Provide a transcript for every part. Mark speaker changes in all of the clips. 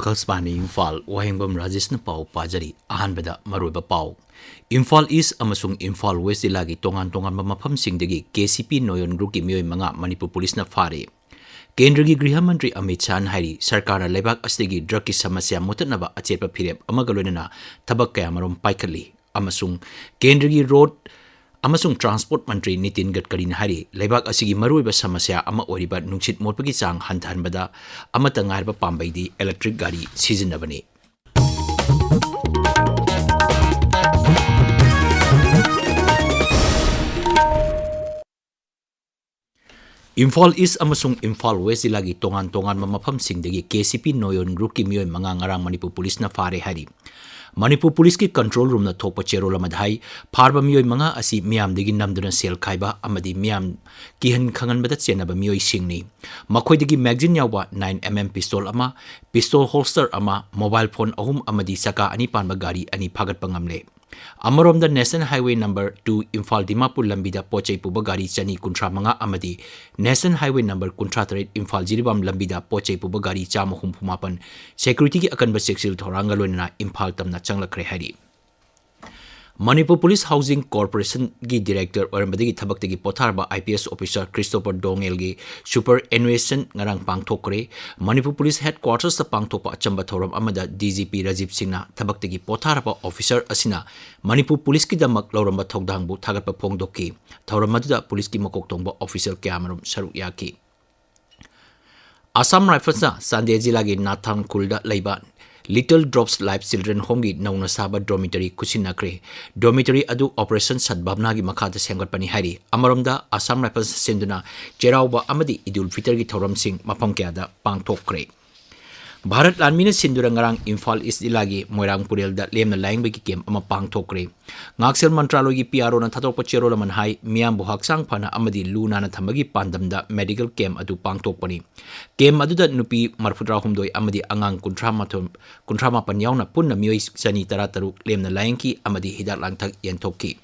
Speaker 1: Akasbani Imphal Wahengbam Rajesh na pau pajari ahanbada maruiba pau. Imphal East amasung Imphal West ilagi tongan-tongan mamapam singdagi KCP Noyon Group ki mioy mga Manipur Police na fare. Kendra gi Griha Mantri Amit Shah hari sarkar na lebak asdagi drug ki samasya mutatnaba achepa phirep amagaloina na thabak kaya marom paikali amasung Kendra gi Road amasung Transport Mantri Nitin Gadkari hari lebak asigi maruiba samasya ama oriba nungsit motpagi chang hantanbada amata ngarba pambai di electric gari sizinabani. Imphal East amasung Imphal West ilagi tongan-tongan mamapam singdagi KCP Noyon Group ki mioy mga ngarang Manipur Police na fare hari. Manipur Police ki control room na thokpa chero lamadhai pharba mioy mga asi miam digi namduna sel khaiba amadi miam kihan khangan bada chenaba mioy singni makhoi digi magazine yawa 9mm pistol ama pistol holster ama mobile phone ahum amadi saka ani panba gari ani phagat pangamle amarom the National Highway number 2 Imphal Dimapur lambida pochai puba gari chani kuntra manga amadi National Highway number kuntra taret Imphal Jiribam lambida pochai puba gari chama humpumapan security ki akan ba seksil thoranga loina Imphal tamna changlakre hari. Manipur Police Housing Corporation gi director orambadagi thabak tagi potharba IPS officer Christopher Dongel gi superannuation ngarang pangthokre Manipur Police Headquarters ta pangthokpa achamba thoram amada DGP Rajiv Singhna thabak tagi potharba officer asina Manipur Police ki damak loramba thokdangbu thagatpa phongdokki thoram maduda police ki makok tongba officer kyamarum saruk yaki. Assam Rifles na Sandia Jila gi Nathang Kulda leiba Little Drops Life Children Home gi nauna saba dormitory kusinakre dormitory adu operation sadbabna gi makhada semgatpani hari amaromda Assam Rifles senduna cherauba amadi Idul Fitr gi thoram sing mafam kyada pangthokre. Bharat Lanmina Sindura ngarang Imphal East ilagi Moirang Purel da lemna laingba ki kem ama pangthokre ngaksel mantralo gi PRO na thatokpa chero laman hai miam bu haksang phana amadi luna na thamagi pandamda medical camp adu pangthokpani kem aduda nupi marfutra humdoi amadi angang kuntrama pan yauna punna mioi sani tarataru lemna laingki amadi hidak langthak yenthokki.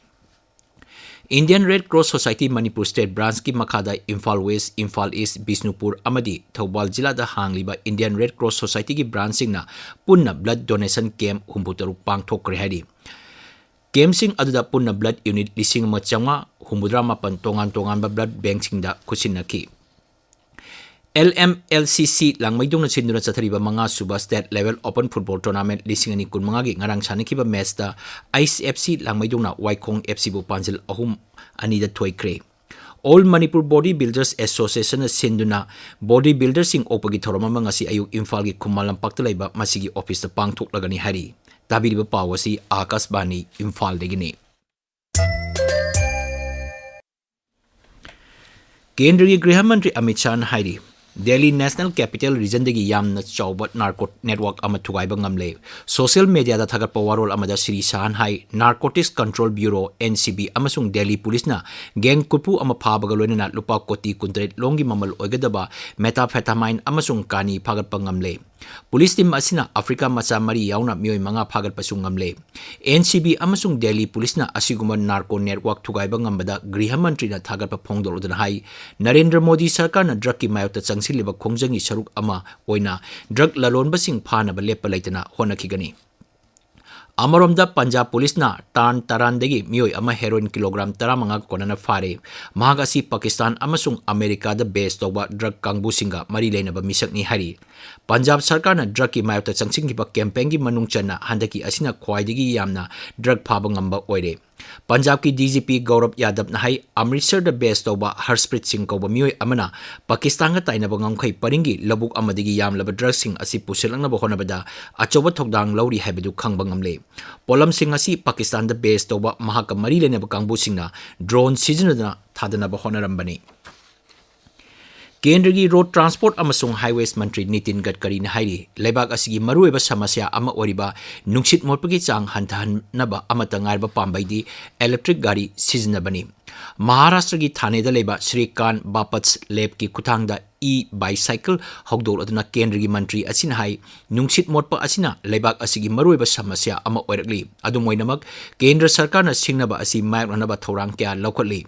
Speaker 1: Indian Red Cross Society Manipur State Branch ki makhada Imphal West, Imphal East, Bisnupur amadi Thoubal Jila da hangliba Indian Red Cross Society ki branch singna punna blood donation camp humbutaru pangthokre hari. Camp sing aduda punna blood unit lising machanga humbudra mapan tongan ba blood bank singda kusinaki. LMLCC langmaidong na sinduna chathariba mga suba state level open football tournament lising ani kun mga gi ngarang sanakiba match da ICFC langmaidong na Waikhom FC bu panjil ahum ani da thoikre. All Manipur Bodybuilders Association na sinduna bodybuilders sing opagi thorama mga si ayuk Imphal gi kumalam paktalaiba masigi office da pangthoklagani hari. Tabiriba pawasi Akasbani Imphal degini. Kendra Griha Mantri Amit Shah hari Delhi National Capital Region dagi yamna chawba narco network ama thugaiba ngamle social media da thagat pawarol amada Sri Sahan hai Narcotics Control Bureau NCB amasung Delhi Police na gang kupu ama phabaga loina lupa koti kuntret longi mamal oigadaba methamphetamine amasung kani phagat pangamle. Police team asina Africa macha mari yauna mioi manga phagat pasung ngamle. NCB amasung Delhi Police na asiguma narco network thugaiba ngambada Griha Mantri na thagat pa phongdol udan hai Narendra Modi sarkar na drug ki mayota changsilliba khongjangi saruk ama oina drug lalonba sing phanaba lepa laitana honakigani. Amaromda Punjab Police na tan tarandegi mioi ama heroin kilogram tara mga konana fare mahagasi Pakistan amasung America da base toba drug kangbu singa mari leinaba misak ni hari. Punjab sarkar na drug ki mayota changsing ki campaign gi manung chana handaki asina khwaidagi yamna drug phaba ngamba oire. Punjab ki DGP Gaurav Yadav na hai Amritsar da base toba Harshpreet Singh ko mioi amana Pakistan ga tainaba ngamkhai paringi labuk amadigi yamlaba drug sing asi pusilang na bahonabada achoba thokdang lauri haibedu khangba ngamle. Polam sing asi Pakistan da base toba mahaka mari lenaba kangbu singna drone sizinadana thadanaba honarambani. Kendra gi Road Transport amasung Highways Mantri Nitin Gadkari na hari lebak asigi maruiba samasya ama oriba nungsit motpagi chang hantanaba amata ngarba pambai di electric gari sizinabani. Maharashtra gi Thane da leba Sri Khan Bapats Lab ki kuthang da bicycle hogdoladuna kendra gi mantri asina hai nungsit motpa asina leibak asigi maruiba samasya ama oirakli adumoinamak kendra sarkar na singnaba asi mayaknaba thorang kya laukhatli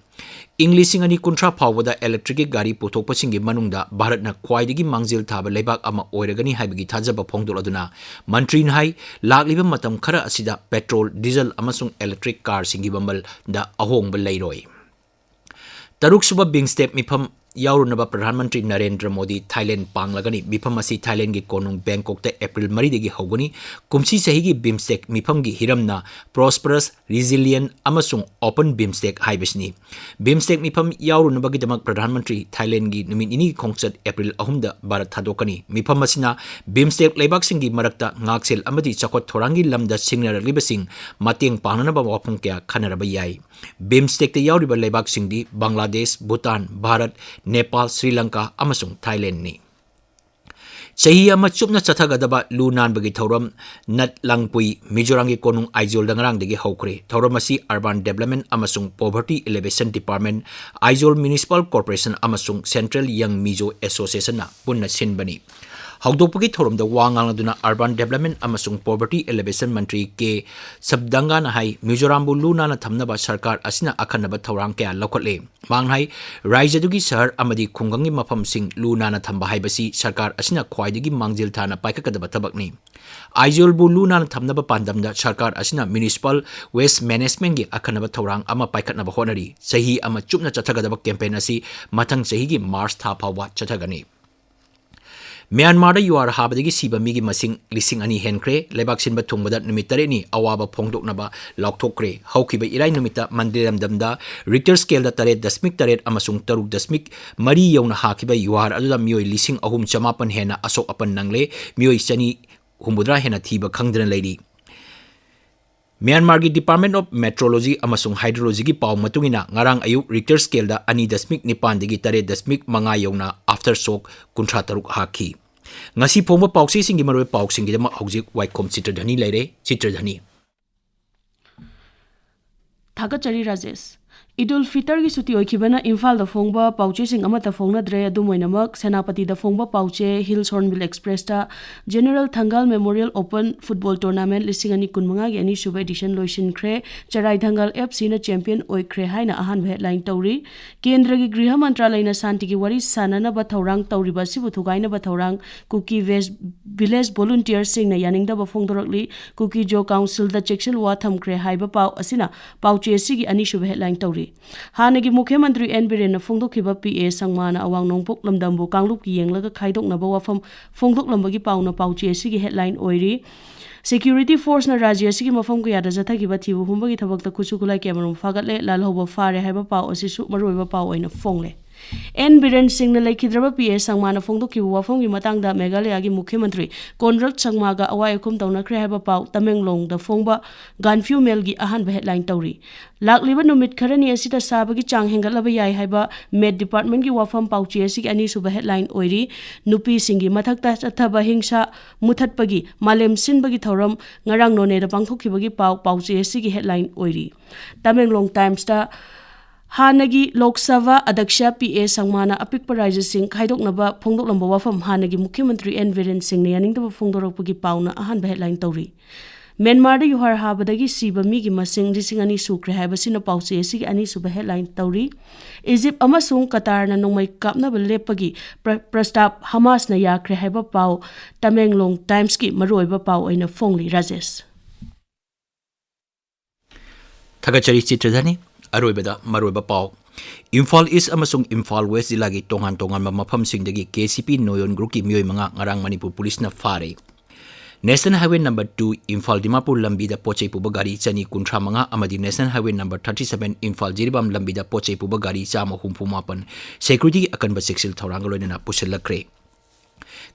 Speaker 1: English ani kuntra phawada electric gari puthokpasingi manungda Bharatna khwaidagi mangjil thaba leibak ama oiragani haibagi thajaba phongdoladuna mantri hai lakliba matam khara asida petrol diesel amasung electric car singi bambal da ahongba leiroi Taruk suba bingstep mifam yaurunaba Pradhan Mantri Narendra Modi Thailand panglagani mifam asi Thailand gi konung Bangkok ta April 3 dagi hogani kumsi sahi gi bimstek mifam gi hiramna prosperous resilient amasung open bimstek haibasni bimstek mifam yaurunaba gi damak Pradhan Mantri Thailand gi numit ini khongchat April 3 da Bharat thadokani mifam asina bimstek leibak singi marakta ngaksel amadi chakot thorangi lamda singnaralibasing mateng pangnanaba wapung kya khanaraba yai bimstek ta yauriba leibak singdi Bangladesh Bhutan Bharat Nepal, Sri Lanka, amasung Thailand ni. Sahi ama chupna chathagadaba lunan bagi thoram nat langpui Mizorangi konung Aizol dangarang dagi hokre thoramasi Urban Development amasung Poverty Elevation Department Aizol Municipal Corporation amasung Central Young Mizo Association na punna sinbani Hogdokpagi thoram da wangang aduna Urban Development amasung Poverty Elevation Mantri ke sabdanga na hai Mizoram bu luna na thamnaba sarkar asina akhanaba thorang kya lokhatle manghai raijadugi sahar amadi khungangi mafam sing luna na thamba haibasi sarkar asina khwaidagi mangjil thana paikakadaba tabakni Aizol bu luna na thamnaba pandamda sarkar asina Municipal Waste Management gi akhanaba thorang ama paikatnaba honari sahi ama chupna chathagadaba campaign asi mathang sahi gi March tha phawa chathagani Myanmar da yuar habadagi siba migi masing lising ani henkre lebak sinba thungbada numit tare ni awaba phongdoknaba laukthokre haukiba irai numita mandiram damda Richter scale da tare dasmik tare amasung taruk dasmik mari yauna hakiba yuar aduda mioi lising ahum chamapan hena asok apan nangle mioi chani humbudra hena thiba khangdran leidi Myanmar gi Department of Meteorology amasung Hydrology gi paw matungina ngarang ayu Richter scale da ani dasmik nipan digi tare dasmik manga yauna aftershock kuntra taruk haki ngasi phomba pawsi singi maroi paw singi dama hojik Waikhom Chitradhani leire Chitradhani
Speaker 2: Thagachari Rajesh Idul Fitr gi suti oikibana Imphal da phongba pauche sing amata phongna dre adumoinamak Senapati da phongba pauche Hills Hornbill Express ta General Thangal Memorial Open Football Tournament lisingani kunmanga gi ani sub edition loisin khre Charai Thangal FC na champion oikhre haina ahan headline tawri Kendra gi Griha Mantralay na santi gi wari sanana ba thorang tawriba sibu thugaina ba thorang Kuki West Village Volunteers sing na yaning da ba phongdorakli Kuki Jo Council da Chekshel wa thamkhre haiba paw asina pauche sigi ani sub headline tawri Hanagi Mukhyamantri N Biren na phongdokhiba PA Sangmana awang nongpok lamdambu kanglup ki yenglaga khaidoknaba wafam phongdoklambagi pauna pauche asigi headline oiri Security Force na Rajya asigi mafam ko yada jathagiba thibu humbagi thabakta kuchukulai kemarum fagatle lalhoba fare haiba paw asisu maroiba paw oina fongle N Biren Singh na laikhidraba PA Sangmana phongdokhibu wafamgi matangda Meghalaya gi Mukhyamantri Konrak Changmaga awaikhom tawnakre haiba paw Tamenglong da phongba Ganfew Mel gi ahan headline tawri Lakliba numit kharani asita sabagi chang hengatlaba yai haiba Med Department gi wafam pauchi asigi ani suba headline oiri nupi singi mathakta chathaba hingsa muthatpagi malem sinbagi thoram ngarang none da pangthokhibagi pauchi asigi headline oiri Tamenglong Times ta Hanagi Lok Sabha Adaksha PA Sangmana apikpa Rajya Singh khaidoknaba phongdoklamba wafam Hanagi Mukhyamantri N Biren Singh na yaningdaba phongdorakpagi pauna ahan headline tawri Myanmar da yuhar habadagi siba migi masing risingani sukre haibasina pauche asigi ani suba headline tawri Egypt amasung Qatar na nongmai kapnaba lepagi prastab Hamas na yakre haiba paw Tamenglong Times ki maroiba paw oina phongli Rajesh
Speaker 1: Thagachari Chitradhani Aroibada Maroiba Pau Imphal East amasung Imphal West zilagi tongan mafam singdagi KCP Noyon Group ki mioi manga ngarang Manipur Police na fare National Highway number 2 Imphal Dimapur lambi da pochai puba gari chani kuntra manga amadi National Highway number 37 Imphal Jiribam lambi da pochai puba gari chama humpu mapan security akan ba seksil thorangaloina na pusilakre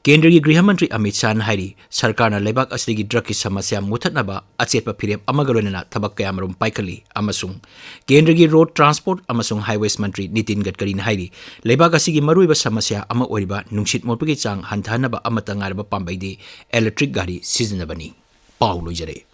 Speaker 1: Kendra gi Griha Mantri Amit Shah hairi sarkar na lebak asigi drug ki samasya muthatnaba achetpa phirep amagalona thabak kayamarum paikali amasung Kendra gi Road Transport amasung Highways Mantri Nitin Gadkari hairi lebak asigi maruiba samasya ama oriba nungsit morpagi chang hanthanaba amata ngarba pambaidi electric gari sizinabani Paulo Jare